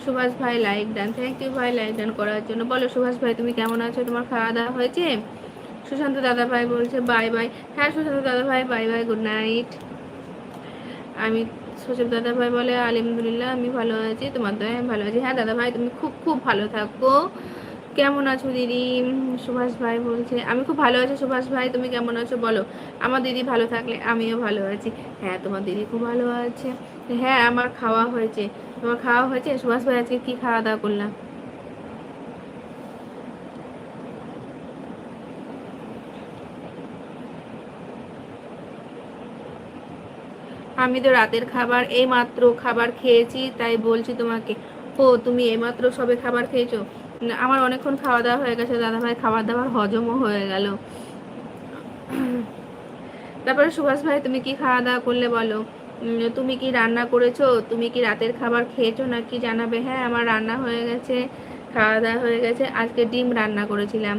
সুভাষ ভাই like done, thank you ভাই like done করার জন্য। বলো সুভাষ ভাই তুমি কেমন আছো, তোমার খাওয়া দাওয়া হয়েছে? সুশান্ত দাদা ভাই বলছে বাই বাই। হ্যাঁ সুশান্ত দাদা ভাই বাই বাই, গুড নাইট। আমি সচিব দাদা ভাই বলে আলহামদুলিল্লাহ আমি ভালো আছি, তোমার দয়ায় আমি ভালো আছি। হ্যাঁ দাদা ভাই তুমি খুব খুব ভালো থাকো। কেমন আছো দিদি? সুভাষ ভাই বলছে আমি খুব ভালো আছি। সুভাষ ভাই তুমি কেমন আছো বলো? আমার দিদি ভালো থাকলে আমিও ভালো আছি। হ্যাঁ তোমার দিদি খুব ভালো আছে। হ্যাঁ আমার খাওয়া হয়েছে। তোমার খাওয়া হয়েছে? সুভাষ ভাই আজকে কি খাওয়া দাওয়া করলাম? আমি তো রাতের খাবার এই মাত্র খাবার খেয়েছি, তাই বলছি তোমাকে। ও তুমি এইমাত্র সবে খাবার খেয়েছো? না, আমার অনেকক্ষণ খাওয়া দাওয়া হয়ে গেছে দাদা ভাই, খাবার দাবার হজমও হয়ে গেল। তারপরে সুভাষ ভাই তুমি কি খাওয়া দাওয়া করলে বলো? তুমি কি রান্না করেছো? তুমি কি রাতের খাবার খেয়েছো নাকি জানাবে। হ্যাঁ আমার রান্না হয়ে গেছে, খাওয়া দাওয়া হয়ে গেছে। আজকে ডিম রান্না করেছিলাম।